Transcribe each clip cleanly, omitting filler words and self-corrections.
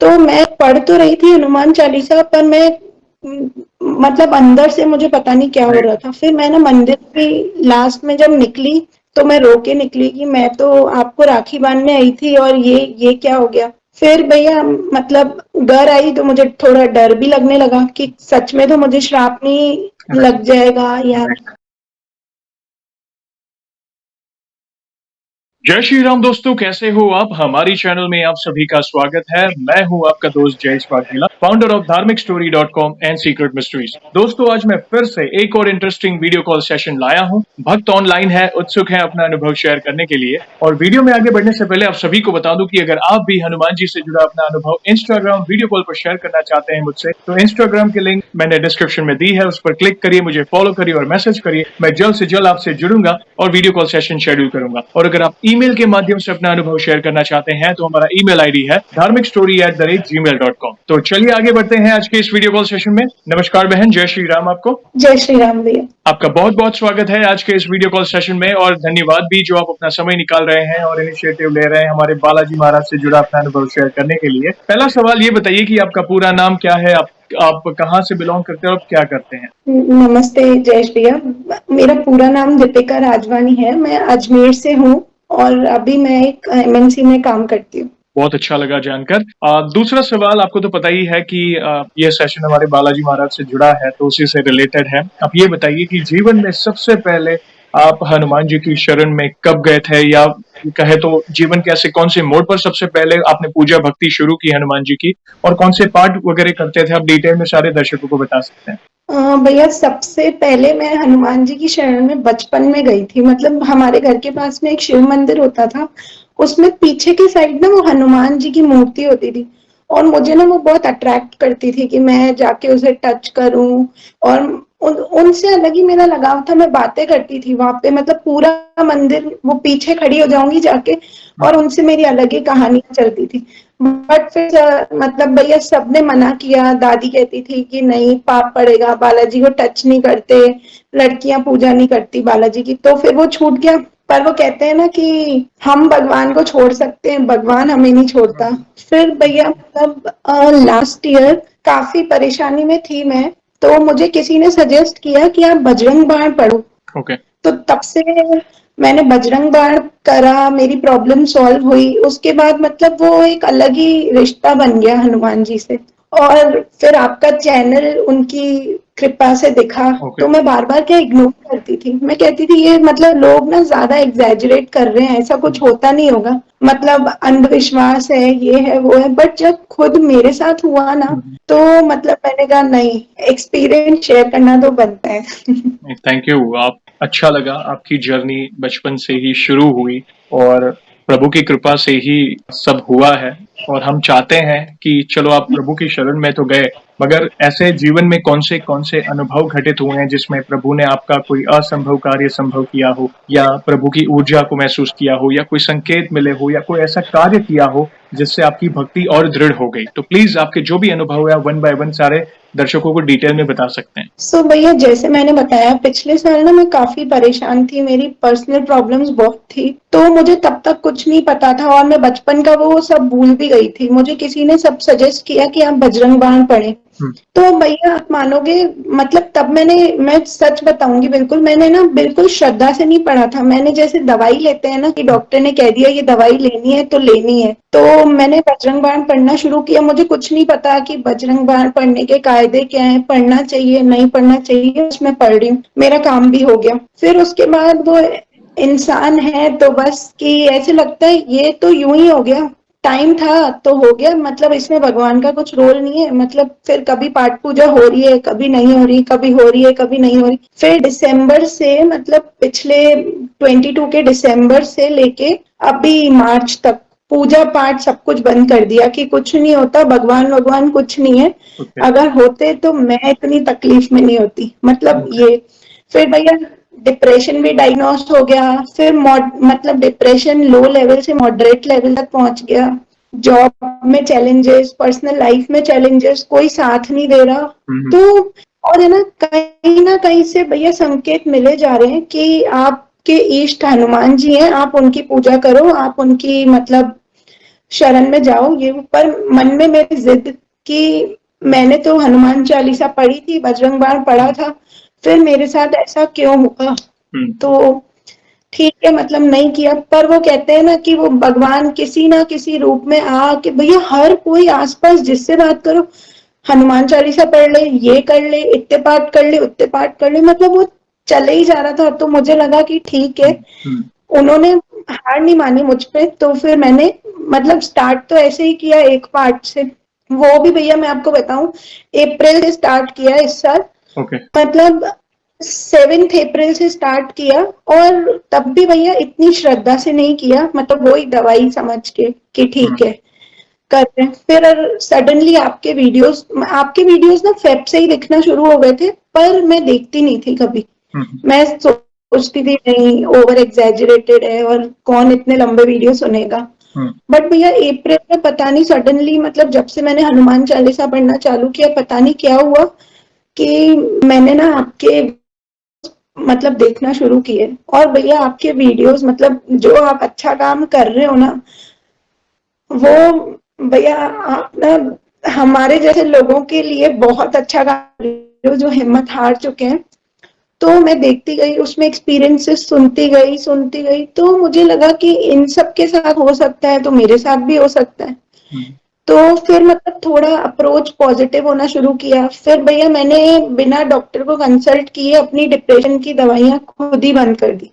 तो मैं पढ़ तो रही थी हनुमान चालीसा, पर मैं मतलब अंदर से मुझे पता नहीं क्या हो रहा था। फिर मैं ना मंदिर की लास्ट में जब निकली, तो मैं रो के निकली कि मैं तो आपको राखी बांधने आई थी और ये क्या हो गया। फिर भैया मतलब घर आई तो मुझे थोड़ा डर भी लगने लगा कि सच में तो मुझे श्राप नहीं लग जाएगा या। जय श्री राम दोस्तों, कैसे हो आप। हमारी चैनल में आप सभी का स्वागत है। मैं हूं आपका दोस्त जयेश वाघेला, फाउंडर ऑफ धार्मिकस्टोरी.com एंड सीक्रेट मिस्ट्रीज। दोस्तों, आज मैं फिर से एक और इंटरेस्टिंग वीडियो कॉल सेशन लाया हूं। भक्त ऑनलाइन है, उत्सुक है अपना अनुभव शेयर करने के लिए। और वीडियो में आगे बढ़ने से पहले आप सभी को बता दूं कि अगर आप भी हनुमान जी से जुड़ा अपना अनुभव इंस्टाग्राम वीडियो कॉल पर शेयर करना चाहते हैं मुझसे, तो इंस्टाग्राम की लिंक मैंने डिस्क्रिप्शन में दी है, उस पर क्लिक करिए, मुझे फॉलो करिए और मैसेज करिए। मैं जल्द से जल्द आपसे जुड़ूंगा और वीडियो कॉल सेशन शेड्यूल करूंगा। और अगर आप ईमेल के माध्यम से अपना अनुभव शेयर करना चाहते हैं तो हमारा ईमेल आईडी है dharmikstory@gmail.com। तो चलिए आगे बढ़ते हैं आज के इस वीडियो कॉल सेशन में। नमस्कार बहन, जय श्री राम आपको। जय श्री राम भैया। आपका बहुत बहुत स्वागत है आज के इस वीडियो कॉल सेशन में, और धन्यवाद भी जो आप अपना समय निकाल रहे हैं और इनिशिएटिव ले रहे हैं हमारे बालाजी महाराज से जुड़ा अपना अनुभव शेयर करने के लिए। पहला सवाल ये बताइए कि आपका पूरा नाम क्या है, आप कहाँ से बिलोंग करते हैं और क्या करते हैं। नमस्ते जयेश भैया, मेरा पूरा नाम दीपिका राजवानी है। मैं अजमेर से हूँ और अभी मैं एक एमएनसी में काम करती हूँ। बहुत अच्छा लगा जानकर। दूसरा सवाल, आपको तो पता ही है कि ये सेशन हमारे बालाजी महाराज से जुड़ा है, तो उसी से रिलेटेड है। आप ये बताइए कि जीवन में सबसे पहले आप हनुमान जी की शरण में कब गए थे, या कहे तो जीवन के ऐसे कौन से मोड़ पर सबसे पहले आपने पूजा भक्ति शुरू की हनुमान जी की, और कौन से पाठ वगैरह करते थे, आप डिटेल में सारे दर्शकों को बता सकते हैं। भैया सबसे पहले मैं हनुमान जी की शरण में बचपन में गई थी। मतलब हमारे घर के पास में एक शिव मंदिर होता था, उसमें पीछे की साइड ना वो हनुमान जी की मूर्ति होती थी, और मुझे ना वो बहुत अट्रैक्ट करती थी कि मैं जाके उसे टच करूं। और उनसे अलग ही मेरा लगाव था। मैं बातें करती थी वहां पे, मतलब पूरा मंदिर वो पीछे खड़ी हो जाऊंगी जाके, और उनसे मेरी अलग ही कहानियां चलती थी। बट फिर मतलब भैया सबने मना किया। दादी कहती थी कि नहीं पाप पड़ेगा, बालाजी को टच नहीं करते, लड़कियां पूजा नहीं करती बालाजी की, तो फिर वो छूट गया। पर वो कहते हैं ना कि हम भगवान को छोड़ सकते हैं, भगवान हमें नहीं छोड़ता। फिर भैया मतलब लास्ट ईयर काफी परेशानी में थी मैं, तो मुझे किसी ने सजेस्ट किया कि आप बजरंग बाण पढ़ो। ओके। तो तब से मैंने बजरंग बाण करा, मेरी प्रॉब्लम सॉल्व हुई। उसके बाद मतलब वो एक अलग ही रिश्ता बन गया हनुमान जी से। और फिर आपका चैनल उनकी कृपा से दिखा, तो मैं बार बार क्या इग्नोर करती थी। मैं कहती थी ये मतलब लोग ना ज्यादा एग्जैजरेट कर रहे हैं, ऐसा कुछ होता नहीं होगा, मतलब अंधविश्वास है, ये है वो है। बट जब खुद मेरे साथ हुआ ना, तो मतलब मैंने कहा नहीं, एक्सपीरियंस शेयर करना तो बनता है। Thank you. आप अच्छा लगा, आपकी जर्नी बचपन से ही शुरू हुई और प्रभु की कृपा से ही सब हुआ है। और हम चाहते हैं कि चलो आप प्रभु की शरण में तो गए, मगर ऐसे जीवन में कौन से अनुभव घटित हुए हैं जिसमें प्रभु ने आपका कोई असंभव कार्य संभव किया हो, या प्रभु की ऊर्जा को महसूस किया हो, या कोई संकेत मिले हो, या कोई ऐसा कार्य किया हो जिससे आपकी भक्ति और दृढ़ हो गई। तो प्लीज आपके जो भी अनुभव है वन बाय वन सारे दर्शकों को डिटेल में बता सकते हैं। भैया जैसे मैंने बताया, पिछले साल ना मैं काफी परेशान थी, मेरी पर्सनल प्रॉब्लम्स बहुत थी, तो मुझे तब तक कुछ नहीं पता था और मैं बचपन का वो सब भूल भी गई थी। मुझे किसी ने सब सजेस्ट किया कि आप बजरंग बाण पढ़ें। तो भैया आप मानोगे, मतलब तब मैं सच बताऊंगी, बिल्कुल मैंने ना बिल्कुल श्रद्धा से नहीं पढ़ा था। मैंने जैसे दवाई लेते हैं ना कि डॉक्टर ने कह दिया ये दवाई लेनी है तो लेनी है, तो मैंने बजरंग बाण पढ़ना शुरू किया। मुझे कुछ नहीं पता कि बजरंग बाण पढ़ने के कायदे क्या है, पढ़ना चाहिए नहीं पढ़ना चाहिए, उसमें पढ़ रही हूँ, मेरा काम भी हो गया। फिर उसके बाद वो इंसान है तो बस कि ऐसे लगता है ये तो यूं ही हो गया, टाइम था तो हो गया, मतलब इसमें भगवान का कुछ रोल नहीं है। मतलब फिर कभी पाठ पूजा हो रही है, कभी नहीं हो रही, कभी हो रही है, कभी नहीं हो रही। फिर दिसंबर से, मतलब पिछले 22 के दिसंबर से लेके अभी मार्च तक पूजा पाठ सब कुछ बंद कर दिया कि कुछ नहीं होता, भगवान कुछ नहीं है। अगर होते तो मैं इतनी तकलीफ में नहीं होती, मतलब ये। फिर भैया डिप्रेशन भी डायग्नोस हो गया। फिर मतलब डिप्रेशन लो लेवल से मॉडरेट लेवल तक पहुंच गया। जॉब में चैलेंजेस, पर्सनल लाइफ में चैलेंजेस, कोई साथ नहीं दे रहा। तो और है ना कहीं से भैया संकेत मिले जा रहे हैं कि आपके इष्ट हनुमान जी हैं, आप उनकी पूजा करो, आप उनकी मतलब शरण में जाओ ये, पर मन में मेरी जिद कि मैंने तो हनुमान चालीसा पढ़ी थी, बजरंग बाण पढ़ा था, फिर मेरे साथ ऐसा क्यों हुआ? तो ठीक है, मतलब नहीं किया। पर वो कहते हैं ना कि वो भगवान किसी ना किसी रूप में आ के, भैया हर कोई आसपास जिससे बात करो हनुमान चालीसा पढ़ ले, ये कर ले, इत्ते पाठ कर ले, उत्ते पाठ कर ले, मतलब वो चले ही जा रहा था। तो मुझे लगा कि ठीक है, उन्होंने हार नहीं मानी मुझ पे, तो फिर मैंने मतलब स्टार्ट तो ऐसे ही किया एक पार्ट से। वो भी भैया मैं आपको बताऊं, अप्रैल से स्टार्ट किया इस साल। मतलब 7 अप्रैल से स्टार्ट किया, और तब भी भैया इतनी श्रद्धा से नहीं किया, मतलब वो ही दवाई समझ के कि ठीक है कर रहे हैं। फिर सडनली आपके वीडियोस ना फेब से ही दिखना शुरू हो गए थे, पर मैं देखती नहीं थी कभी। मैं सोचती थी नहीं, ओवर एग्जैजरेटेड है और कौन इतने लंबे वीडियो सुनेगा। बट भैया अप्रैल में पता नहीं सडनली, मतलब जब से मैंने हनुमान चालीसा पढ़ना चालू किया, पता नहीं क्या हुआ कि मैंने ना आपके मतलब देखना शुरू किए। और भैया आपके वीडियोस, मतलब जो आप अच्छा काम कर रहे हो ना, वो भैया आप ना हमारे जैसे लोगों के लिए बहुत अच्छा काम कर रहे हो, जो हिम्मत हार चुके हैं। तो मैं देखती गई, उसमें एक्सपीरियंसेस सुनती गई, तो मुझे लगा कि इन सब के साथ हो सकता है तो मेरे साथ भी हो सकता है। तो फिर मतलब थोड़ा अप्रोच पॉजिटिव होना शुरू किया। फिर भैया मैंने बिना डॉक्टर को कंसल्ट किए अपनी डिप्रेशन की दवाइयां खुद ही बंद कर दी।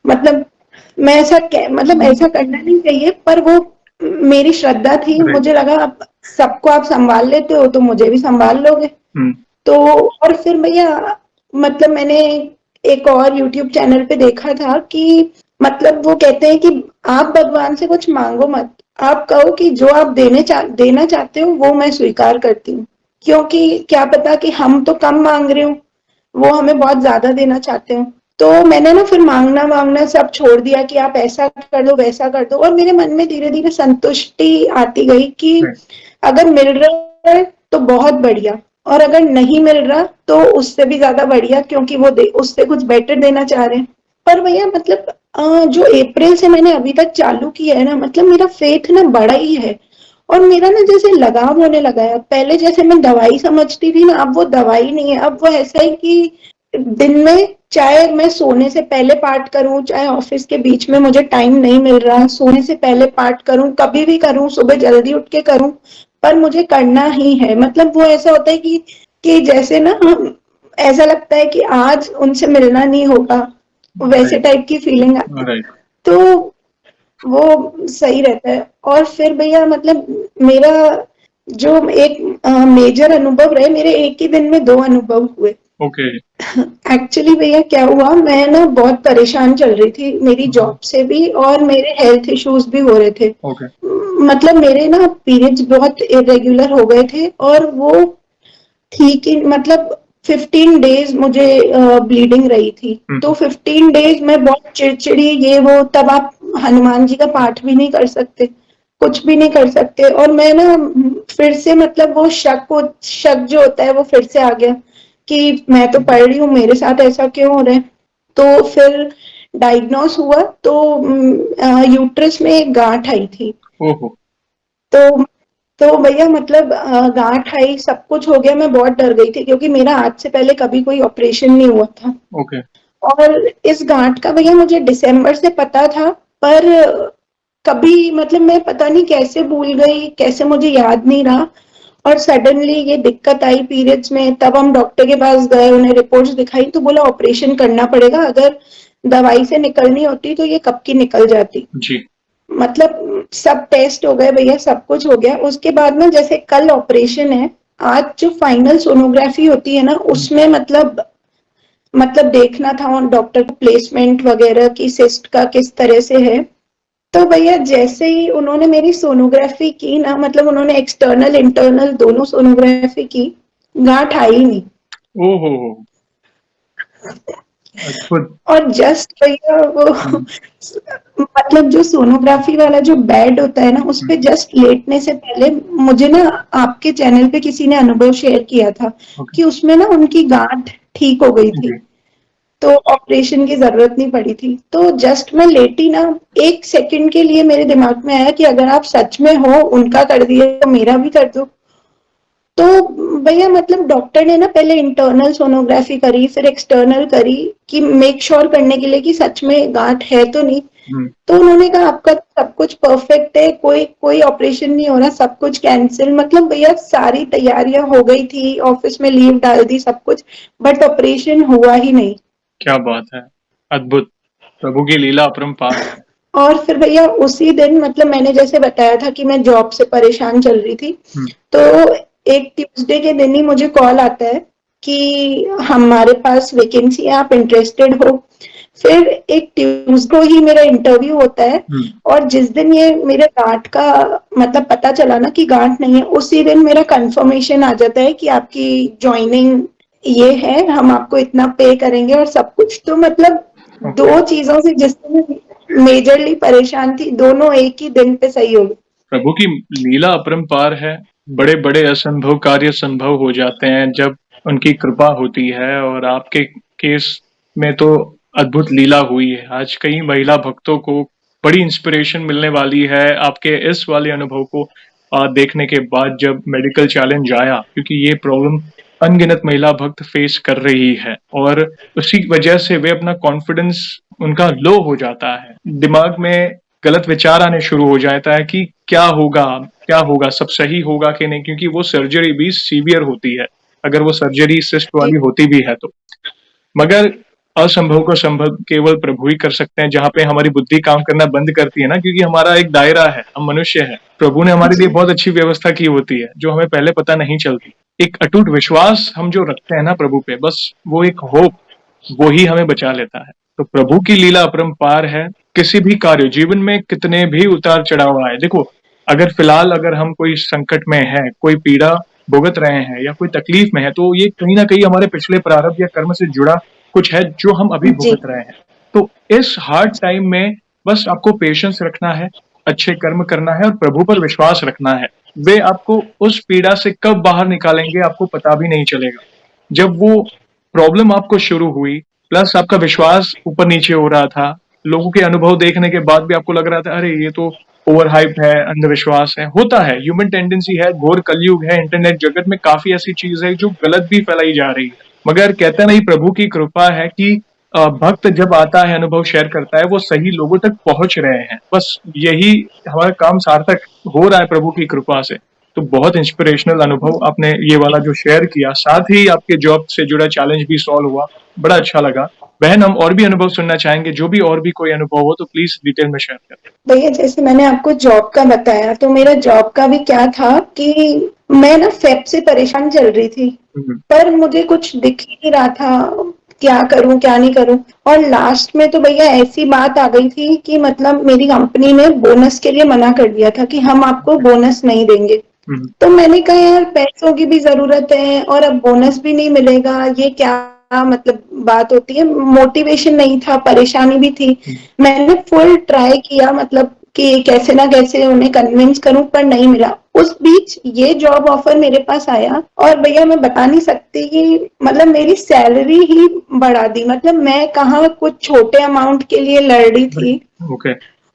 मतलब मैं मतलब ऐसा करना नहीं चाहिए, पर वो मेरी श्रद्धा थी। मुझे लगा अब सबको आप संभाल लेते हो तो मुझे भी संभाल लोगे। तो और फिर भैया मतलब मैंने एक और यूट्यूब चैनल पे देखा था कि मतलब वो कहते हैं कि आप भगवान से कुछ मांगो मत, आप कहो कि जो आप देना चाहते हो वो मैं स्वीकार करती हूँ। क्योंकि क्या पता कि हम तो कम मांग रहे हो, वो हमें बहुत ज्यादा देना चाहते हो। तो मैंने ना फिर मांगना वांगना सब छोड़ दिया कि आप ऐसा कर दो वैसा कर दो, और मेरे मन में धीरे धीरे संतुष्टि आती गई कि अगर मिल रहा है तो बहुत बढ़िया, और अगर नहीं मिल रहा तो उससे भी ज्यादा बढ़िया, क्योंकि वो उससे कुछ बेटर देना चाह रहे हैं। पर भैया मतलब जो अप्रैल से मैंने अभी तक चालू किया है ना, मतलब मेरा फेथ ना बड़ा ही है, और मेरा ना जैसे लगाव होने लगा है। पहले जैसे मैं दवाई समझती थी ना, अब वो दवाई नहीं है, अब वो ऐसा है कि दिन में चाहे मैं सोने से पहले पाठ करूं, चाहे ऑफिस के बीच में मुझे टाइम नहीं मिल रहा, सोने से पहले पाठ करूं, कभी भी करूं, सुबह जल्दी उठ के करूं, पर मुझे करना ही है। मतलब वो ऐसा होता है कि जैसे ना ऐसा लगता है कि आज उनसे मिलना नहीं होगा, वैसे टाइप की फीलिंग आती है। तो वो सही रहता है। और फिर भैया मतलब मेरा जो एक मेजर अनुभव रहे, मेरे एक ही दिन में 2 अनुभव हुए। एक्चुअली भैया क्या हुआ, मैं ना बहुत परेशान चल रही थी मेरी जॉब से भी, और मेरे हेल्थ इश्यूज भी हो रहे थे। मतलब मेरे ना पीरियड्स बहुत इरेगुलर हो गए थे, और वो ठीक ही मतलब 15 डेज मुझे ब्लीडिंग रही थी। तो 15 डेज में बहुत चिड़चिड़ी ये वो, तब आप हनुमान जी का पाठ भी नहीं कर सकते, कुछ भी नहीं कर सकते। और मैं ना फिर से मतलब वो शक जो होता है वो फिर से आ गया कि मैं तो पढ़ रही हूँ, मेरे साथ ऐसा क्यों हो रहा है। तो फिर डायग्नोस हुआ, तो यूट्रस में एक गांठ आई थी। तो भैया मतलब गांठ आई, सब कुछ हो गया, मैं बहुत डर गई थी क्योंकि मेरा आज से पहले कभी कोई ऑपरेशन नहीं हुआ था। और इस गांठ का भैया मुझे दिसंबर से पता था, पर कभी मतलब मैं पता नहीं कैसे भूल गई, कैसे मुझे याद नहीं रहा। और सडनली ये दिक्कत आई पीरियड्स में, तब हम डॉक्टर के पास गए, उन्हें रिपोर्ट्स दिखाई, तो बोला ऑपरेशन करना पड़ेगा, अगर दवाई से निकलनी होती तो ये कब की निकल जाती जी। मतलब सब टेस्ट हो गए भैया, सब कुछ हो गया। उसके बाद में जैसे कल ऑपरेशन है, आज जो फाइनल सोनोग्राफी होती है ना, उसमें मतलब देखना था डॉक्टर को प्लेसमेंट वगैरह की, सिस्ट का किस तरह से है। तो भैया जैसे ही उन्होंने मेरी सोनोग्राफी की ना, मतलब उन्होंने एक्सटर्नल इंटरनल दोनों सोनोग्राफी की, गांठ आई नहीं। ओहो। और जस्ट भैया वो मतलब जो सोनोग्राफी वाला जो बेड होता है ना, उस पे जस्ट लेटने से पहले मुझे ना आपके चैनल पे किसी ने अनुभव शेयर किया था कि उसमें ना उनकी गांठ ठीक हो गई थी। तो ऑपरेशन की जरूरत नहीं पड़ी थी। तो जस्ट मैं लेटी ना, 1 सेकंड के लिए मेरे दिमाग में आया कि अगर आप सच में हो, उनका कर दिया तो मेरा भी कर दो। तो भैया मतलब डॉक्टर ने ना पहले इंटरनल सोनोग्राफी करी, फिर एक्सटर्नल करी, कि मेक श्योर करने के लिए कि सच में गांठ है तो नहीं। तो उन्होंने कहा आपका सब कुछ परफेक्ट है, कोई कोई ऑपरेशन नहीं हो रहा, सब कुछ कैंसिल। मतलब भैया सारी तैयारियां हो गई थी, ऑफिस में लीव डाल दी, सब कुछ, बट ऑपरेशन हुआ ही नहीं। क्या बात है, अद्भुत, प्रभु की लीला अपरंपार है। और फिर भैया उसी दिन, मतलब मैंने जैसे बताया था कि मैं जॉब से परेशान चल रही थी, तो एक ट्यूसडे के दिन ही मुझे कॉल आता है कि हमारे पास वैकेंसी है, आप इंटरेस्टेड हो। फिर एक ट्यूसडे को ही मेरा इंटरव्यू होता है, और जिस दिन ये मेरे गांठ का मतलब पता चला ना कि गांठ नहीं है, उसी दिन मेरा कंफर्मेशन आ जाता है कि आपकी ज्वाइनिंग ये है, हम आपको इतना पे करेंगे और सब कुछ। तो मतलब दो चीजों से जिससे मैं मेजरली परेशान थी, दोनों एक ही दिन पे सही हो गई। प्रभु की लीला अपरंपार है। बड़े बड़े असंभव कार्य संभव हो जाते हैं जब उनकी कृपा होती है, और आपके केस में तो अद्भुत लीला हुई है। आज कई महिला भक्तों को बड़ी इंस्पिरेशन मिलने वाली है आपके इस वाले अनुभव को देखने के बाद, जब मेडिकल चैलेंज आया, क्योंकि ये प्रॉब्लम अनगिनत महिला भक्त फेस कर रही है, और उसी वजह से वे अपना कॉन्फिडेंस उनका लो हो जाता है। दिमाग में गलत विचार आने शुरू हो जाता है कि क्या होगा, सब सही होगा कि नहीं, क्योंकि वो सर्जरी भी सीवियर होती है, अगर वो सर्जरी सिस्ट वाली होती भी है तो। मगर असंभव को संभव केवल प्रभु ही कर सकते हैं। जहाँ पे हमारी बुद्धि काम करना बंद करती है ना, क्योंकि हमारा एक दायरा है, हम मनुष्य है, प्रभु ने हमारे लिए बहुत अच्छी व्यवस्था की होती है जो हमें पहले पता नहीं चलती। एक अटूट विश्वास हम जो रखते हैं ना प्रभु पे, बस वो एक होप, वो ही हमें बचा लेता है। तो प्रभु की लीला अपरंपार है। किसी भी कार्य, जीवन में कितने भी उतार चढ़ाव आए, देखो, अगर फिलहाल अगर हम कोई संकट में हैं, कोई पीड़ा भुगत रहे हैं या कोई तकलीफ में है, तो ये कहीं ना कहीं हमारे पिछले प्रारब्ध या कर्म से जुड़ा कुछ है जो हम अभी जी भुगत रहे हैं। तो इस हार्ड टाइम में बस आपको पेशेंस रखना है, अच्छे कर्म करना है और प्रभु पर विश्वास रखना है। वे आपको उस पीड़ा से कब बाहर निकालेंगे आपको पता भी नहीं चलेगा। जब वो प्रॉब्लम आपको शुरू हुई, प्लस आपका विश्वास ऊपर नीचे हो रहा था, लोगों के अनुभव देखने के बाद भी आपको लग रहा था अरे ये तो ओवर हाइप है, अंधविश्वास है, होता है, ह्यूमन टेंडेंसी है, घोर कलयुग है, इंटरनेट जगत में काफी ऐसी चीज है जो गलत भी फैलाई जा रही है। मगर कहते नहीं, प्रभु की कृपा है कि भक्त जब आता है, अनुभव शेयर करता है, वो सही लोगों तक पहुंच रहे हैं। बस यही हमारा काम सार्थक हो रहा है प्रभु की कृपा से। तो बहुत इंस्पिरेशनल अनुभव आपने ये वाला जो शेयर किया, साथ ही आपके जॉब से जुड़ा चैलेंज भी सॉल्व हुआ, बड़ा अच्छा लगा। बहन, हम और भी अनुभव सुनना चाहेंगे, जो भी और भी कोई अनुभव हो तो प्लीज डिटेल में शेयर करें। भैया जैसे मैंने आपको जॉब का बताया, तो मेरा जॉब का भी क्या था कि मैं ना फेब से परेशान चल रही थी, पर मुझे कुछ दिख ही नहीं रहा था, क्या करूं क्या नहीं करूं। और लास्ट में तो भैया ऐसी बात आ गई थी कि मतलब मेरी कंपनी ने बोनस के लिए मना कर दिया था कि हम आपको बोनस नहीं देंगे। तो मैंने कहा यार पैसों की भी जरूरत है और अब बोनस भी नहीं मिलेगा, ये क्या मतलब बात होती है। मोटिवेशन नहीं था, परेशानी भी थी। मैंने फुल ट्राई किया, मतलब कि कैसे ना कैसे उन्हें कन्विंस करूं, पर नहीं मिला। उस बीच ये जॉब ऑफर मेरे पास आया, और भैया मैं बता नहीं सकती कि मतलब मेरी सैलरी ही बढ़ा दी। मतलब मैं कहाँ कुछ छोटे अमाउंट के लिए लड़ रही थी। ओके।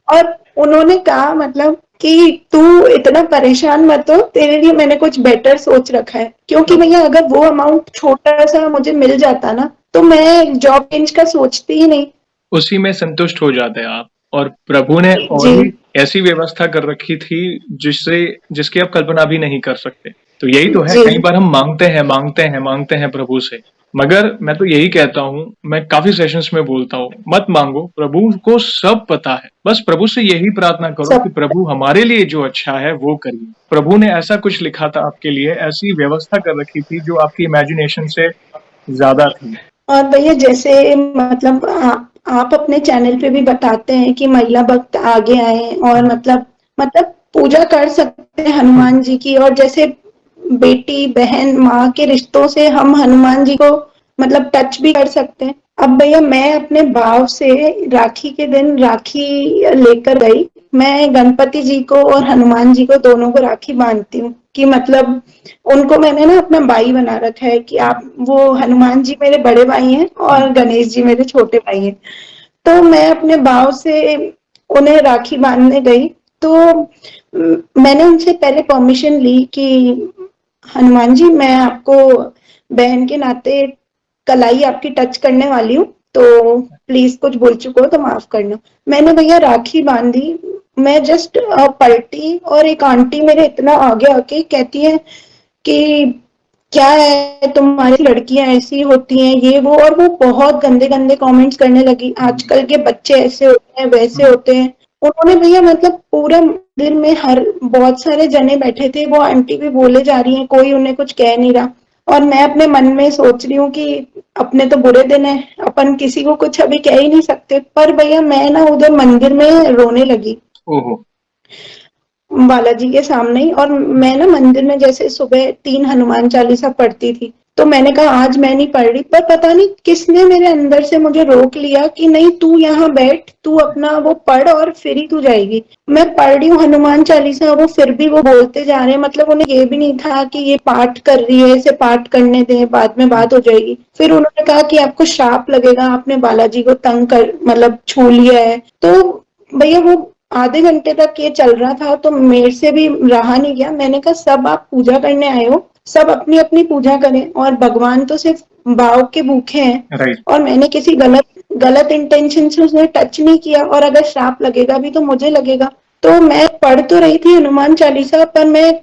और उन्होंने कहा मतलब कि तू इतना परेशान मत हो, तेरे लिए मैंने कुछ बेटर सोच रखा है। क्योंकि भैया अगर वो अमाउंट छोटा सा मुझे मिल जाता ना, तो मैं जॉब चेंज का सोचती ही नहीं। उसी में संतुष्ट हो जाते हैं आप, और प्रभु ने और जी भी ऐसी व्यवस्था कर रखी थी जिसकी आप कल्पना भी नहीं कर सकते। तो यही तो है, जी कई बार हम मांगते हैं प्रभु से, मगर मैं तो यही कहता हूँ, मैं काफी सेशंस में बोलता हूँ, मत मांगो, प्रभु को सब पता है। बस प्रभु से यही प्रार्थना करो कि सब। प्रभु हमारे लिए जो अच्छा है वो करिए। प्रभु ने ऐसा कुछ लिखा था आपके लिए, ऐसी व्यवस्था कर रखी थी जो आपकी इमेजिनेशन से ज्यादा थी। और भैया जैसे मतलब आप अपने चैनल पे भी बताते हैं कि महिला भक्त आगे आए और मतलब पूजा कर सकते हैं हनुमान जी की, और जैसे बेटी बहन माँ के रिश्तों से हम हनुमान जी को मतलब टच भी कर सकते हैं। अब भैया मैं अपने भाव से राखी के दिन राखी लेकर गई, मैं गणपति जी को और हनुमान जी को दोनों को राखी बांधती हूँ कि मतलब उनको मैंने ना अपना भाई बना रखा है कि आप वो हनुमान जी मेरे बड़े भाई हैं और गणेश जी मेरे छोटे भाई हैं। तो मैं अपने भाव से उन्हें राखी बांधने गई। तो मैंने उनसे पहले परमिशन ली कि हनुमान जी मैं आपको बहन के नाते कलाई आपकी टच करने वाली हूँ, तो प्लीज कुछ बोल चुके हो तो माफ करना। मैंने भैया राखी बांधी, मैं जस्ट पलटी और एक आंटी मेरे इतना आगे आके कहती है कि क्या है तुम्हारी लड़कियां ऐसी होती हैं ये वो, और वो बहुत गंदे गंदे कमेंट्स करने लगी, आजकल के बच्चे ऐसे होते हैं वैसे होते हैं। उन्होंने भैया मतलब पूरा मंदिर में हर बहुत सारे जने बैठे थे, वो आंटी भी बोले जा रही हैं, कोई उन्हें कुछ कह नहीं रहा। और मैं अपने मन में सोच रही हूँ कि अपने तो बुरे दिन है, अपन किसी को कुछ अभी कह ही नहीं सकते। पर भैया मैं ना उधर मंदिर में रोने लगी ओहो। बालाजी के सामने ही। और मैं ना मंदिर में जैसे सुबह 3 हनुमान चालीसा पढ़ती थी, तो मैंने कहा आज मैं नहीं पढ़ रही, पर पता नहीं किसने मेरे अंदर से मुझे रोक लिया कि नहीं तू यहाँ बैठ, तू अपना वो पढ़ और फिर ही तू जाएगी। मैं पढ़ रही हूँ हनुमान चालीसा, वो फिर भी वो बोलते जा रहे हैं, मतलब उन्हें ये भी नहीं था कि ये पाठ कर रही है, इसे पाठ करने दें, बाद में बात हो जाएगी। फिर उन्होंने कहा कि आपको श्राप लगेगा, आपने बालाजी को तंग कर मतलब छू लिया है। तो भैया वो आधे घंटे तक ये चल रहा था, तो मेरे से भी रहा नहीं गया। मैंने कहा सब आप पूजा करने आए हो, सब अपनी अपनी पूजा करें, और भगवान तो सिर्फ भाव के भूखे हैं। राइट। और मैंने किसी गलत गलत इंटेंशन से उसे टच नहीं किया, और अगर श्राप लगेगा भी तो मुझे लगेगा। तो मैं पढ़ तो रही थी हनुमान चालीसा, पर मैं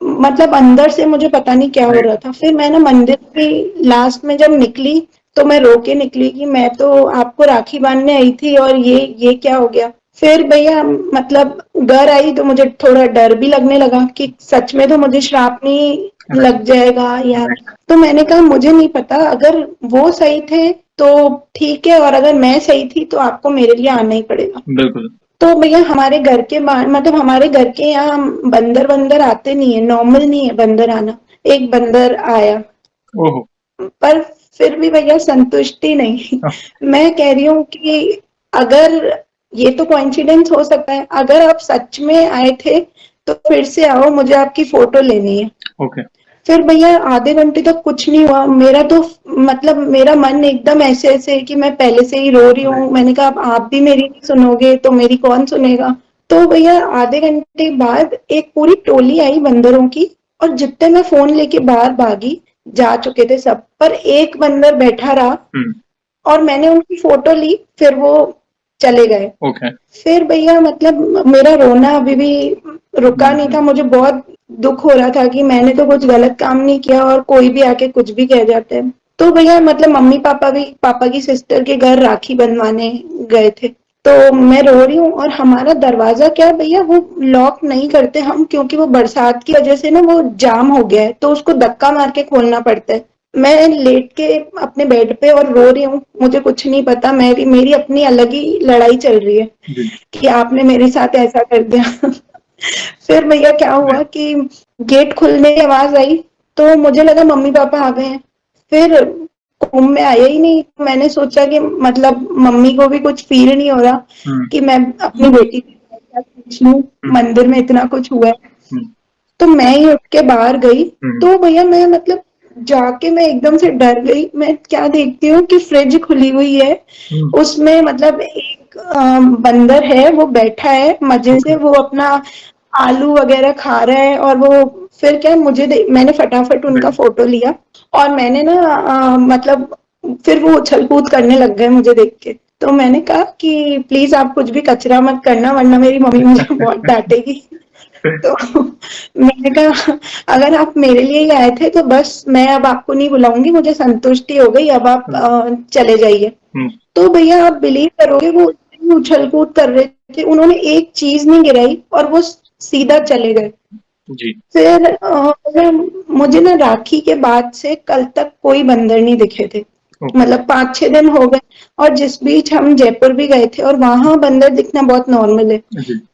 मतलब अंदर से मुझे पता नहीं क्या हो रहा था। फिर मैं ना मंदिर की लास्ट में जब निकली, तो मैं रो के निकली कि मैं तो आपको राखी बांधने आई थी और ये क्या हो गया। फिर भैया मतलब घर आई तो मुझे थोड़ा डर भी लगने लगा कि सच में तो मुझे श्राप नहीं लग जाएगा या। तो मैंने कहा मुझे नहीं पता, अगर वो सही थे तो ठीक है, और अगर मैं सही थी तो आपको मेरे लिए आना ही पड़ेगा। बिल्कुल। तो भैया हमारे घर के बाहर मतलब हमारे घर के यहाँ बंदर बंदर आते नहीं है, नॉर्मल नहीं है बंदर आना। एक बंदर आया, ओहो। पर फिर भी भैया संतुष्टि नहीं। मैं कह रही हूँ कि अगर ये तो कोइंसिडेंस हो सकता है, अगर आप सच में आए थे तो फिर से आओ, मुझे आपकी फोटो लेनी है। ओके। फिर भैया आधे घंटे तक कुछ नहीं हुआ, मेरा तो मतलब मेरा मन एकदम ऐसे ऐसे है कि मैं पहले से ही रो रही हूँ। मैंने कहा अब आप भी मेरी नहीं सुनोगे तो मेरी कौन सुनेगा। तो भैया आधे घंटे बाद एक पूरी टोली आई बंदरों की, और जितने मैं फोन लेके बाहर भागी जा चुके थे सब, पर एक बंदर बैठा रहा और मैंने उनकी फोटो ली, फिर वो चले गए। ओके। फिर भैया मतलब मेरा रोना अभी भी रुका नहीं था, मुझे बहुत दुख हो रहा था कि मैंने तो कुछ गलत काम नहीं किया और कोई भी आके कुछ भी कह जाते हैं। तो भैया मतलब मम्मी पापा भी पापा की सिस्टर के घर राखी बंधवाने गए थे, तो मैं रो रही हूँ। और हमारा दरवाजा क्या भैया वो लॉक नहीं करते हम, क्योंकि वो बरसात की वजह से ना वो जाम हो गया है, तो उसको धक्का मार के खोलना पड़ता है। मैं लेट के अपने बेड पे और रो रही हूँ, मुझे कुछ नहीं पता, मेरी अपनी अलग ही लड़ाई चल रही है कि आपने मेरे साथ ऐसा कर दिया। फिर भैया क्या हुआ कि गेट खुलने की आवाज आई, तो मुझे लगा मम्मी पापा आ गए हैं। फिर कुंभ में आया ही नहीं, मैंने सोचा कि मतलब मम्मी को भी कुछ फील नहीं हो रहा कि मैं अपनी बेटी के साथ पूछ लूं, मंदिर में इतना कुछ हुआ है। तो मैं ही उठ के बाहर गई। तो भैया मैं मतलब जाके मैं एकदम से डर गई। मैं क्या देखती हूँ कि फ्रिज खुली हुई है, उसमें मतलब एक बंदर है वो बैठा है मजे से, वो अपना आलू वगैरह खा रहा है। और वो फिर क्या मैंने फटाफट उनका फोटो लिया, और मैंने ना मतलब फिर वो उछल कूद करने लग गए मुझे देख के। तो मैंने कहा कि प्लीज आप कुछ भी कचरा मत करना, वरना मेरी मम्मी मुझे बहुत डांटेगी। तो मैंने कहा अगर आप मेरे लिए ही आए थे तो बस मैं अब आपको नहीं बुलाऊंगी, मुझे संतुष्टि हो गई, अब आप चले जाइए। तो भैया आप बिलीव करोगे वो उछल कूद कर रहे थे, उन्होंने एक चीज नहीं गिराई और वो सीधा चले गए। जी। फिर मुझे ना राखी के बाद से कल तक कोई बंदर नहीं दिखे थे, मतलब 5-6 दिन हो गए। और जिस बीच हम जयपुर भी गए थे और वहां बंदर दिखना बहुत नॉर्मल है,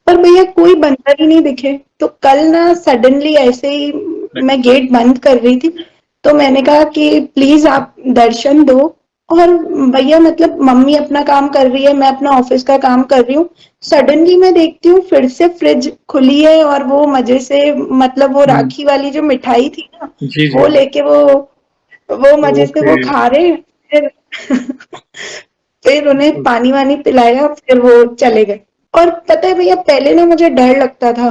पर भैया कोई बंदर ही नहीं दिखे। तो कल ना सडनली ऐसे ही मैं गेट बंद कर रही थी, तो मैंने कहा कि प्लीज आप दर्शन दो, और भैया मतलब मम्मी अपना काम कर रही है, मैं अपना ऑफिस का काम कर रही हूँ। सडनली मैं देखती हूँ फिर से फ्रिज खुली है और वो मजे से मतलब वो हम्म। राखी वाली जो मिठाई थी ना, जी जी। वो लेके वो मजे से ओके। वो खा रहे हैं। फिर फिर उन्हें पानी वानी पिलाया, फिर वो चले गए। और पता है भैया पहले ना मुझे डर लगता था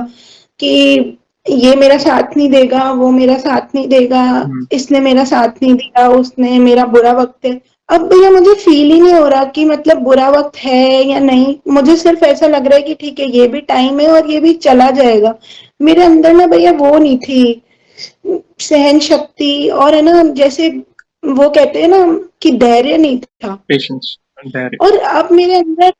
कि ये मेरा साथ नहीं देगा, वो मेरा साथ नहीं देगा, हम्म। इसने मेरा साथ नहीं दिया, उसने मेरा बुरा वक्त है। अब भैया मुझे फील ही नहीं हो रहा कि मतलब बुरा वक्त है या नहीं, मुझे सिर्फ ऐसा लग रहा है कि ठीक है ये भी टाइम है और ये भी चला जाएगा। मेरे अंदर ना भैया वो नहीं थी सहन शक्ति, और है ना जैसे वो कहते हैं ना कि धैर्य नहीं था। पेशेंस। धैर्य। और अब मेरे अंदर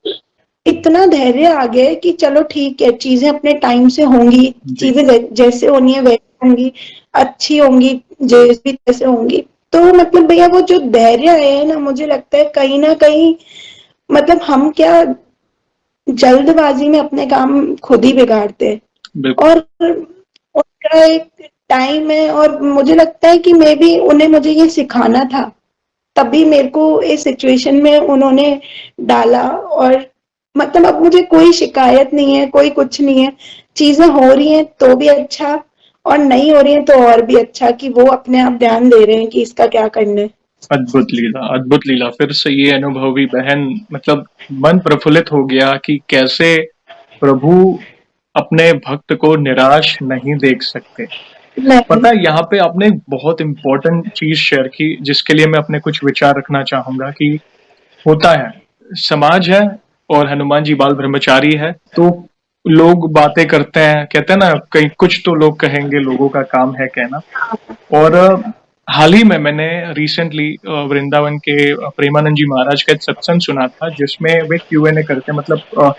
इतना धैर्य आ गया है कि चलो ठीक है, चीजें अपने टाइम से होंगी, जी। चीजें जैसे होनी है वैसे होंगी, अच्छी होंगी, जैसी तैसे होंगी। तो मतलब भैया वो जो धैर्य है ना, मुझे लगता है कहीं ना कहीं मतलब हम क्या जल्दबाजी में अपने काम खुद ही बिगाड़ते हैं। बिल्कुल। और उनका एक टाइम है और मुझे लगता है कि मे बी उन्हें मुझे ये सिखाना था, तभी मेरे को इस सिचुएशन में उन्होंने डाला। और मतलब अब मुझे कोई शिकायत नहीं है, कोई कुछ नहीं है। चीजें हो रही हैं तो भी अच्छा, और नहीं हो रही हैं तो और भी अच्छा कि वो अपने आप ध्यान दे रहे हैं कि इसका क्या करना है। अद्भुत लीला, अद्भुत लीला। फिर से ये अनुभवी बहन, मतलब मन प्रफुल्लित हो गया कि कैसे प्रभु अपने भक्त को निराश नहीं देख सकते। नहीं। पता है, यहाँ पे आपने एक बहुत इंपॉर्टेंट चीज शेयर की जिसके लिए मैं अपने कुछ विचार रखना चाहूंगा कि होता है, समाज है और हनुमान जी बाल ब्रह्मचारी है, तो लोग बातें करते हैं, कहते हैं ना, कहीं कुछ तो लोग कहेंगे, लोगों का काम है कहना। और हाल ही में मैंने रिसेंटली वृंदावन के प्रेमानंद जी महाराज का एक सत्संग सुना था जिसमें वे Q&A करते हैं, मतलब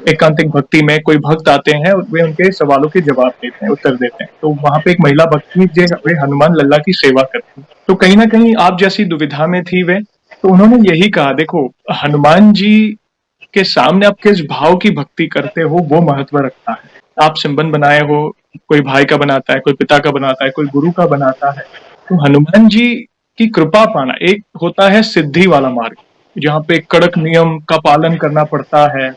एकांतिक भक्ति में कोई भक्त आते हैं और वे उनके सवालों के जवाब देते हैं, उत्तर देते हैं। तो वहां पे एक महिला भक्ति जो वे हनुमान लल्ला की सेवा करती है, तो कहीं ना कहीं आप जैसी दुविधा में थी वे, तो उन्होंने यही कहा, देखो, हनुमान जी के सामने आप किस भाव की भक्ति करते हो वो महत्व रखता है। आप संबंध बनाए हो, कोई भाई का बनाता है, कोई पिता का बनाता है, कोई गुरु का बनाता है। तो हनुमान जी की कृपा पाना एक होता है सिद्धि वाला मार्ग, जहाँ पे कड़क नियम का पालन करना पड़ता है,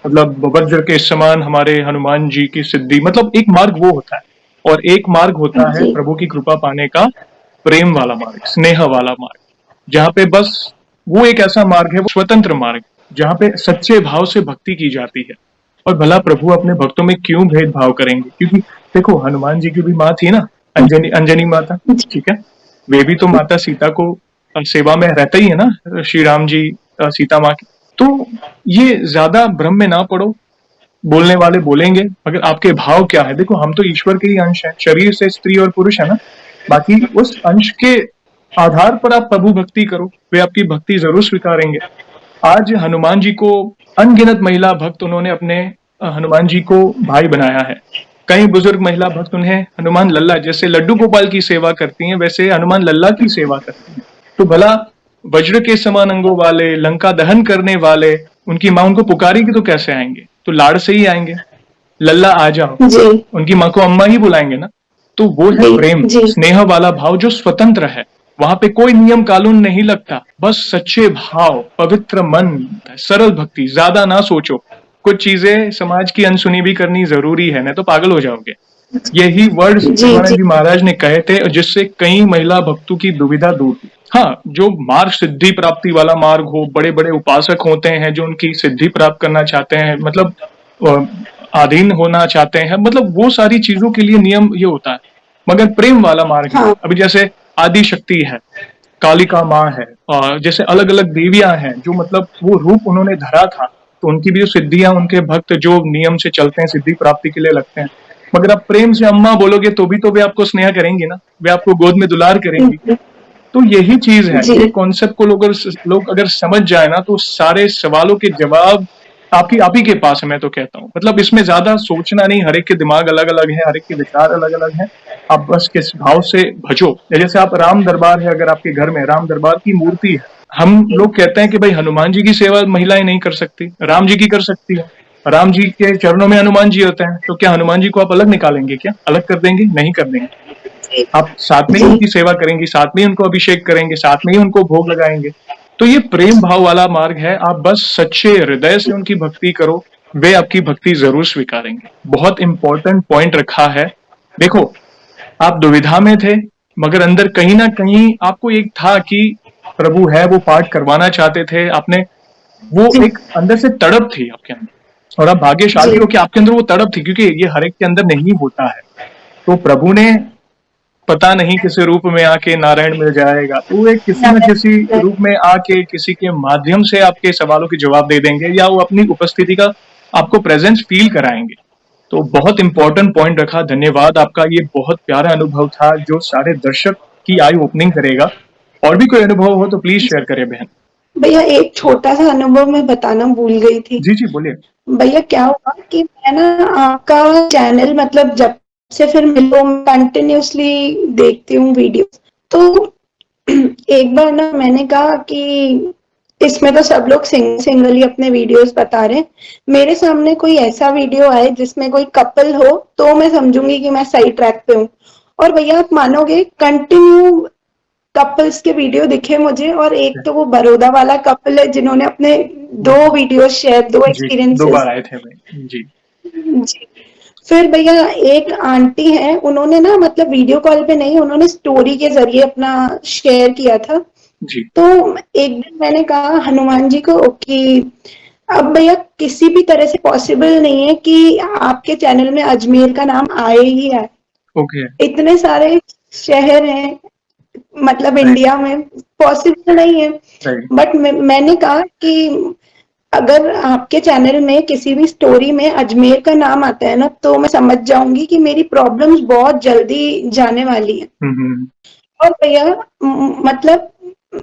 मतलब वज्र के समान हमारे हनुमान जी की सिद्धि, मतलब एक मार्ग वो होता है। और एक मार्ग होता है जी प्रभु की कृपा पाने का, प्रेम वाला मार्ग, स्नेह वाला मार्ग, जहाँ पे बस वो एक ऐसा मार्ग है, वो स्वतंत्र मार्ग, जहाँ पे सच्चे भाव से भक्ति की जाती है। और भला प्रभु अपने भक्तों में क्यों भेदभाव करेंगे, क्योंकि देखो हनुमान जी की भी माँ थी ना, अंजनी, अंजनी माता, जी ठीक है, वे भी तो माता सीता को सेवा में रहता ही है ना, श्री राम जी सीता माँ की। तो ये ज्यादा भ्रम में ना पड़ो, बोलने वाले बोलेंगे, मगर आपके भाव क्या है। देखो हम तो ईश्वर के ही अंश हैं, शरीर से स्त्री और पुरुष है ना, बाकी उस अंश के आधार पर आप प्रभु भक्ति करो, वे आपकी भक्ति जरूर स्वीकारेंगे। आज हनुमान जी को अनगिनत महिला भक्त उन्होंने अपने हनुमान जी को भाई बनाया है। कई बुजुर्ग महिला भक्त उन्हें हनुमान लल्ला, जैसे लड्डू गोपाल की सेवा करती हैं, वैसे हनुमान लल्ला की सेवा करती हैं। तो भला वज्र के समान अंगों वाले, लंका दहन करने वाले, उनकी माँ उनको पुकारेगी तो कैसे आएंगे, तो लाड़ से ही आएंगे, लल्ला आ जाओ, जी उनकी माँ को अम्मा ही बुलाएंगे ना। तो वो है जी प्रेम, जी स्नेह वाला भाव जो स्वतंत्र है। वहां पे कोई नियम कानून नहीं लगता, बस सच्चे भाव, पवित्र मन, सरल भक्ति, ज्यादा ना सोचो। कुछ चीजें समाज की अनसुनी भी करनी जरूरी है, नहीं तो पागल हो जाओगे। यही वर्ड्स जी प्रेमानंद जी जी महाराज ने कहे थे, जिससे कई महिला भक्तों की दुविधा दूर हुई। हाँ, जो मार्ग सिद्धि प्राप्ति वाला मार्ग हो, बड़े बड़े उपासक होते हैं जो उनकी सिद्धि प्राप्त करना चाहते हैं, मतलब अधीन होना चाहते हैं, मतलब वो सारी चीजों के लिए नियम ये होता है। मगर प्रेम वाला मार्ग है, हाँ अभी जैसे आदि शक्ति है, कालिका माँ है, और जैसे अलग अलग देवियां हैं जो मतलब वो रूप उन्होंने धरा था, तो उनकी भी सिद्धियां, उनके भक्त जो नियम से चलते हैं सिद्धि प्राप्ति के लिए लगते हैं। मगर आप प्रेम से अम्मा बोलोगे तो भी तो वे आपको स्नेह करेंगी ना, वे आपको गोद में दुलार करेंगी। जी तो यही चीज है, जी ये कॉन्सेप्ट को लोग अगर समझ जाए ना, तो सारे सवालों के जवाब आपकी आप ही के पास है, मैं तो कहता हूँ। मतलब इसमें ज्यादा सोचना नहीं, हर एक के दिमाग अलग अलग है, हर एक के विचार अलग अलग है। आप बस किस भाव से भजो। जैसे आप राम दरबार है, अगर आपके घर में राम दरबार की मूर्ति है, हम लोग कहते हैं कि भाई हनुमान जी की सेवा महिलाएं नहीं कर सकती, राम जी की कर सकती है। राम जी के चरणों में हनुमान जी होते हैं, तो क्या हनुमान जी को आप अलग निकालेंगे, क्या अलग कर देंगे? नहीं कर देंगे। आप साथ में ही जी उनकी सेवा करेंगी, साथ में ही उनको अभिषेक करेंगे, साथ में ही उनको भोग लगाएंगे। तो ये प्रेम भाव वाला मार्ग है। आप बस सच्चे हृदय से उनकी भक्ति करो, वे आपकी भक्ति जरूर स्वीकारेंगे। बहुत इंपॉर्टेंट पॉइंट रखा है। देखो, आप दुविधा में थे, मगर अंदर कहीं ना कहीं आपको एक था कि प्रभु है, वो पाठ करवाना चाहते थे। आपने वो जी एक अंदर से तड़प थी आपके अंदर, और आप भाग्यशाली जी हो कि आपके अंदर वो तड़प थी, क्योंकि ये हर एक के अंदर नहीं होता है। तो प्रभु ने पता नहीं किसी रूप में आके, नारायण मिल जाएगा तो वो एक किसी न किसी रूप में आके किसी के माध्यम से आपके सवालों के जवाब दे देंगे, या वो अपनी उपस्थिति का आपको प्रेजेंस फील कराएंगे। तो बहुत इंपॉर्टेंट पॉइंट रखा, धन्यवाद आपका। ये बहुत प्यारा अनुभव था जो सारे दर्शक की आई ओपनिंग करेगा। और भी कोई अनुभव हो तो प्लीज शेयर करें बहन। भैया, एक छोटा सा अनुभव मैं बताना भूल गई थी। जी जी बोलिए। भैया, क्या हुआ कि मैं ना आपका चैनल, मतलब जब से फिर मिलो, कंटिन्यूअसली देखती हूँ वीडियो। तो एक बार ना मैंने कहा कि इसमें तो सब लोग सिंगल ही अपने वीडियोस बता रहे हैं, मेरे सामने कोई ऐसा वीडियो आए जिसमें कोई कपल हो तो मैं समझूंगी कि मैं सही ट्रैक पे हूँ। और भैया, आप मानोगे, कंटिन्यू कपल्स के वीडियो दिखे मुझे। और एक तो वो बड़ौदा वाला कपल है जिन्होंने अपने 2 वीडियो शेयर, 2 जी, 2 एक्सपीरियंसेस। बार आए थे भाई। जी जी। फिर भैया, एक आंटी है, उन्होंने ना, मतलब वीडियो कॉल पे नहीं, उन्होंने स्टोरी के जरिए अपना शेयर किया था। जी। तो एक दिन मैंने कहा हनुमान जी को कि अब भैया, किसी भी तरह से पॉसिबल नहीं है कि आपके चैनल में अजमेर का नाम आए ही आए। ओके। इतने सारे शहर हैं, मतलब राइट इंडिया में, पॉसिबल नहीं है। राइट। बट मैंने कहा कि अगर आपके चैनल में किसी भी स्टोरी में अजमेर का नाम आता है ना, तो मैं समझ जाऊंगी कि मेरी प्रॉब्लम्स बहुत जल्दी जाने वाली है। हम्म। और भैया, मतलब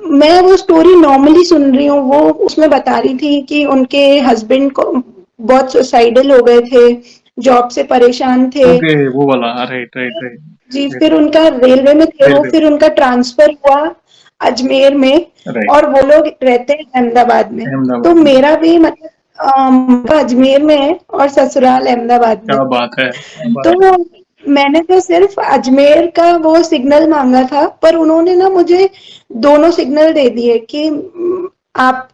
मैं वो स्टोरी नॉर्मली सुन रही हूँ, वो उसमें बता रही थी कि उनके हस्बैंड को बहुत सुसाइडल हो गए थे, जॉब से परेशान थे। ओके, वो वाला। Right right right. जी, फिर उनका रेलवे में थे वो, रेलवे। फिर उनका ट्रांसफर हुआ अजमेर में, राइट। और वो लोग रहते हैं अहमदाबाद में। तो अहमदाबाद में। मेरा भी, मतलब अजमेर में है और ससुराल अहमदाबाद में। क्या बात है, क्या बात है। तो मैंने तो सिर्फ अजमेर का वो सिग्नल मांगा था, पर उन्होंने ना मुझे दोनों सिग्नल दे दिए कि आप।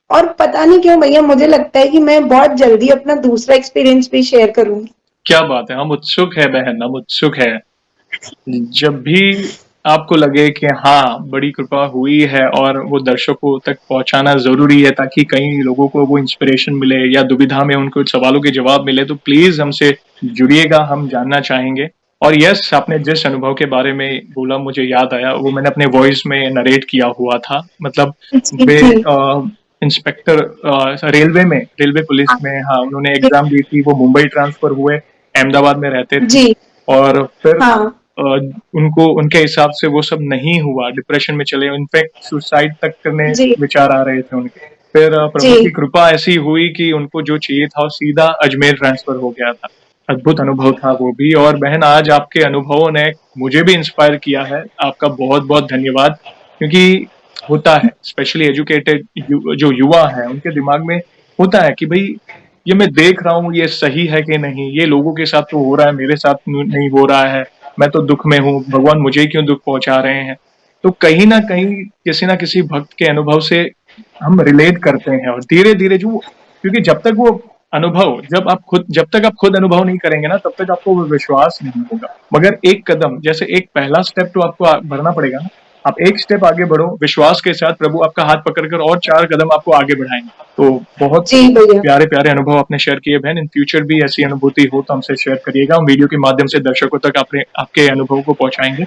और पता नहीं क्यों भैया, मुझे लगता है कि मैं बहुत जल्दी अपना दूसरा एक्सपीरियंस भी शेयर करूंगी। क्या बात है, हम उत्सुक है बहन, हम उत्सुक है। जब भी आपको लगे कि हाँ बड़ी कृपा हुई है और वो दर्शकों तक पहुंचाना जरूरी है, ताकि कई लोगों को वो इंस्पिरेशन मिले या दुविधा में उनको सवालों के जवाब मिले, तो प्लीज हमसे जुड़िएगा, हम जानना चाहेंगे। और यस, आपने जिस अनुभव के बारे में बोला मुझे याद आया, वो मैंने अपने वॉइस में नरेट किया हुआ था। मतलब जी वे जी इंस्पेक्टर रेलवे में, रेलवे पुलिस में, हाँ उन्होंने एग्जाम दी थी, वो मुंबई ट्रांसफर हुए, अहमदाबाद में रहते थे। जी। और फिर हाँ उनको उनके हिसाब से वो सब नहीं हुआ, डिप्रेशन में चले, इनफैक्ट सुसाइड तक करने जी विचार आ रहे थे उनके। फिर प्रभु की जी कृपा ऐसी हुई कि उनको जो चाहिए था वो सीधा अजमेर ट्रांसफर हो गया था। अद्भुत अनुभव था वो भी। और बहन, आज आपके अनुभवों ने मुझे भी इंस्पायर किया है। आपका बहुत बहुत धन्यवाद। क्योंकि होता है, स्पेशली एजुकेटेड जो युवा है, उनके दिमाग में होता है कि भाई ये मैं देख रहा हूँ, ये सही है कि नहीं, ये लोगों के साथ तो हो रहा है, मेरे साथ नहीं हो रहा है, मैं तो दुख में हूँ, भगवान मुझे क्यों दुख पहुंचा रहे हैं। तो कहीं ना कहीं किसी ना किसी भक्त के अनुभव से हम रिलेट करते हैं, और धीरे धीरे जो, क्योंकि जब तक वो अनुभव, जब तक आप खुद अनुभव नहीं करेंगे ना, तब तक आपको वो विश्वास नहीं होगा। मगर एक कदम, जैसे एक पहला स्टेप तो आपको भरना पड़ेगा ना। आप एक स्टेप आगे बढ़ो विश्वास के साथ, प्रभु आपका हाथ पकड़कर और 4 कदम आपको आगे बढ़ाएंगे। तो बहुत जी भैया। प्यारे प्यारे अनुभव आपने शेयर किए बहन। इन फ्यूचर भी ऐसी अनुभूति हो तो हमसे शेयर करिएगा, हम वीडियो के माध्यम से दर्शकों तक आपके अनुभव को पहुंचाएंगे।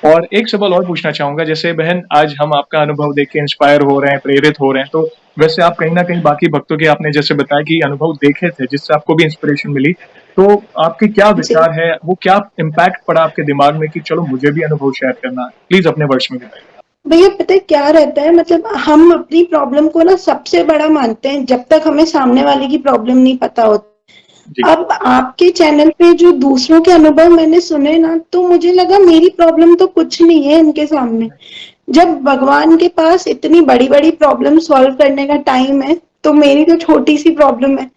और एक सवाल और पूछना चाहूंगा, जैसे बहन आज हम आपका अनुभव देख के इंस्पायर हो रहे हैं, प्रेरित हो रहे हैं, तो वैसे आप कहीं ना कहीं बाकी भक्तों के, आपने जैसे बताया कि अनुभव देखे थे जिससे आपको भी इंस्पिरेशन मिली, तो आपके क्या जी विचार है, वो क्या इम्पैक्ट पड़ा आपके दिमाग में कि चलो मुझे भी अनुभव शेयर करना है? प्लीज अपने वर्ड्स में बताइए। भैया, पता है क्या रहता है, मतलब हम अपनी प्रॉब्लम को ना सबसे बड़ा मानते हैं जब तक हमें सामने वाले की प्रॉब्लम नहीं पता जी होती। अब आपके चैनल पे जो दूसरों के अनुभव मैंने सुने ना, तो मुझे लगा मेरी प्रॉब्लम तो कुछ नहीं है इनके सामने। जब भगवान के पास इतनी बड़ी बड़ी प्रॉब्लम सॉल्व करने का टाइम है, तो मेरी तो छोटी सी प्रॉब्लम है।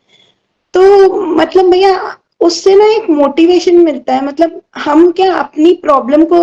तो मतलब भैया, उससे ना एक मोटिवेशन मिलता है। मतलब हम क्या अपनी प्रॉब्लम को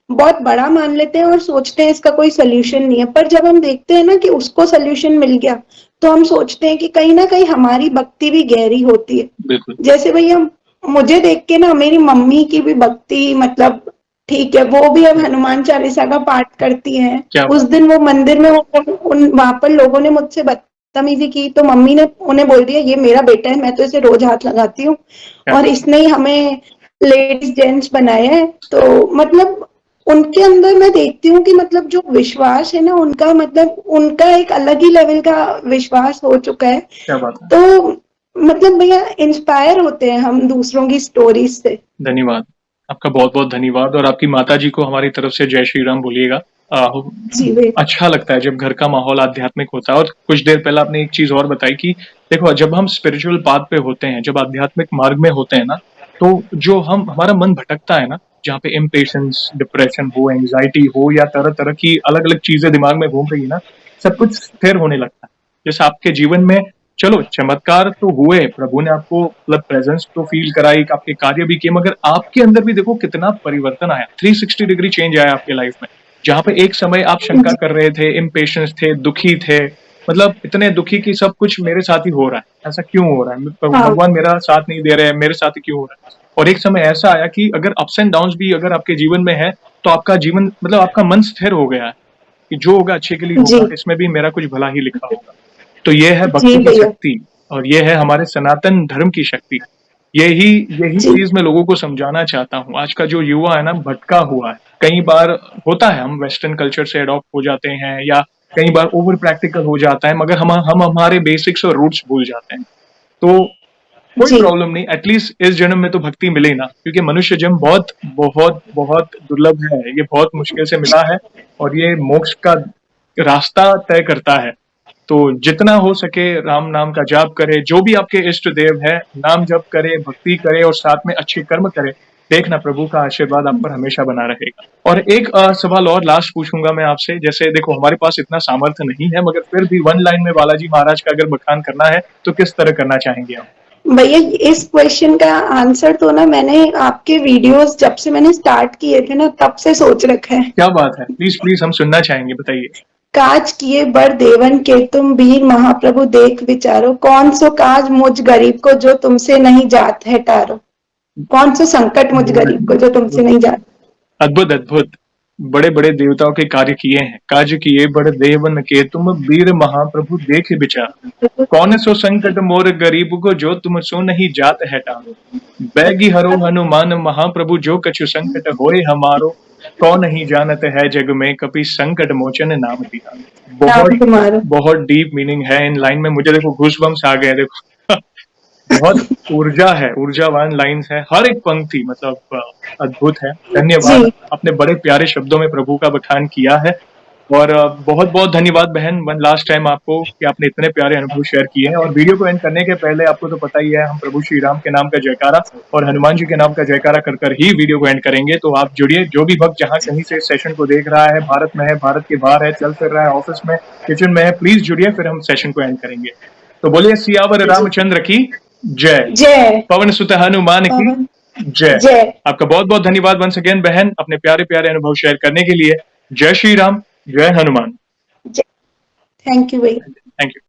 बहुत बड़ा मान लेते हैं और सोचते हैं इसका कोई सोल्यूशन नहीं है, पर जब हम देखते हैं ना कि उसको सोल्यूशन मिल गया, तो हम सोचते हैं कि कहीं ना कहीं हमारी भक्ति भी गहरी होती है। बिल्कुल। जैसे भैया मुझे देख के ना मेरी मम्मी की भी भक्ति, मतलब ठीक है, वो भी अब हनुमान चालीसा का पाठ करती हैं। क्या उस बात दिन वो मंदिर में वहां पर लोगों ने मुझसे बदतमीजी की, तो मम्मी ने उन्हें बोल दिया ये मेरा बेटा है, मैं तो इसे रोज हाथ लगाती हूँ क्या और इसने ही हमें लेडीज जेंट्स बनाया है। तो मतलब उनके अंदर मैं देखती हूँ कि मतलब जो विश्वास है ना उनका, मतलब उनका एक अलग ही लेवल का विश्वास हो चुका है। क्या बात है। तो मतलब भैया इंस्पायर होते हैं हम दूसरों की स्टोरीज से। धन्यवाद। आपका बहुत-बहुत धन्यवाद और आपकी माताजी को हमारी तरफ से जय श्री राम बोलिएगा। जी भैया। अच्छा लगता है जब घर का माहौल आध्यात्मिक होता है और कुछ देर पहले आपने एक चीज़ और बताई कि देखो जब हम स्पिरिचुअल पाथ पे होते हैं, जब आध्यात्मिक मार्ग में होते हैं ना, तो जो हम हमारा मन भटकता है ना, जहाँ पे इम्पेशंस, डिप्रेशन हो, एंग्ज़ायटी हो या तरह-तरह की अलग-अलग चीज़ें दिमाग में घूम रही है ना, सब कुछ स्थिर होने लगता है। जैसे आपके जीवन में चलो चमत्कार तो हुए, प्रभु ने आपको मतलब प्रेजेंस तो फील कराई, आपके कार्य भी किए, मगर आपके अंदर भी देखो कितना परिवर्तन आया, 360 डिग्री चेंज आया आपके लाइफ में। जहाँ पे एक समय आप शंका कर रहे थे, इम्पेशंस थे, दुखी थे, मतलब इतने दुखी कि सब कुछ मेरे साथ ही हो रहा है, ऐसा क्यों हो रहा है? हाँ भगवान मेरा साथ नहीं दे रहे हैं, मेरे साथ ही क्यों हो रहा है? और एक समय ऐसा आया कि अगर अप्स एंड डाउन्स भी अगर आपके जीवन में है, तो आपका जीवन मतलब आपका मन स्थिर हो गया है कि जो होगा अच्छे के लिए जी होगा, इसमें भी मेरा कुछ भला ही लिखा होगा। तो ये है जी भक्ति की भैया। शक्ति और ये है हमारे सनातन धर्म की शक्ति। यही यही जी चीज मैं लोगों को समझाना चाहता हूँ। आज का जो युवा है ना भटका हुआ है। कई बार होता है हम वेस्टर्न कल्चर से अडॉप्ट हो जाते हैं या कई बार ओवर प्रैक्टिकल हो जाता है, मगर हम हमारे बेसिक्स और रूट्स भूल जाते हैं। तो कोई जी प्रॉब्लम नहीं, एटलीस्ट इस जन्म में तो भक्ति मिले ना, क्योंकि मनुष्य जन्म बहुत बहुत बहुत दुर्लभ है, ये बहुत मुश्किल से मिला है और ये मोक्ष का रास्ता तय करता है। तो जितना हो सके राम नाम का जाप करे, जो भी आपके इष्ट देव है नाम जप करे, भक्ति करे और साथ में अच्छे कर्म करे। देखना प्रभु का आशीर्वाद आप पर हमेशा बना रहेगा। और एक सवाल और लास्ट पूछूंगा मैं आपसे, जैसे देखो हमारे पास इतना सामर्थ्य नहीं है, मगर फिर भी वन लाइन में बालाजी महाराज का अगर बखान करना है तो किस तरह करना चाहेंगे आप? भैया, इस क्वेश्चन का आंसर तो ना मैंने आपके वीडियोस जब से मैंने स्टार्ट किए थे ना तब से सोच रखा है। क्या बात है, प्लीज प्लीज हम सुनना चाहेंगे, बताइए। काज किए बर देवन के तुम वीर महाप्रभु देख विचारो, कौन सो काज मुझ गरीब को जो तुमसे नहीं जात है टारो। कौन सा संकट मुझ गरीब को जो तुमसे नहीं जात। अद्भुत अद्भुत। बड़े बड़े देवताओं के कार्य किए हैं, काज किए बड़े देवन के तुम वीर महाप्रभु देख विचार, कौन सो संकट मोर गरीब को जो तुम सो नहीं जात है टारो। बैगी हरो हनुमान महाप्रभु जो कछु संकट होए हमारो, कौन नहीं जानत है जग में कपि संकट मोचन नाम दिया। नाम बहुत तुम्हारा। बहुत डीप मीनिंग है इन लाइन में, मुझे देखो गूज़बम्प्स आ गए देखो। बहुत ऊर्जा है, ऊर्जावान लाइन्स है, हर एक पंक्ति मतलब अद्भुत है। धन्यवाद, जी आपने बड़े प्यारे शब्दों में प्रभु का बखान किया है और बहुत-बहुत धन्यवाद बहन वन लास्ट टाइम आपको कि आपने इतने प्यारे अनुभव शेयर किए हैं। और वीडियो को एंड करने के पहले आपको तो पता ही है हम प्रभु श्री राम के नाम का जयकारा और हनुमान जी के नाम का जयकारा कर ही वीडियो को एंड करेंगे। तो आप जुड़िए, जो भी भक्त जहाँ कहीं से इस सेशन को देख रहा है, भारत में है, भारत के बाहर है, चल फिर रहा है, ऑफिस में, किचन में है, प्लीज जुड़िए, फिर हम सेशन को एंड करेंगे। तो बोलिए सियावर रामचंद्र की जय, जय। पवन सुत हनुमान की पवन जय। जय। आपका बहुत बहुत धन्यवाद वंस अगेन बहन, अपने प्यारे प्यारे अनुभव शेयर करने के लिए। जय श्री राम, जय हनुमान। जय। थैंक यू भैया। Thank you.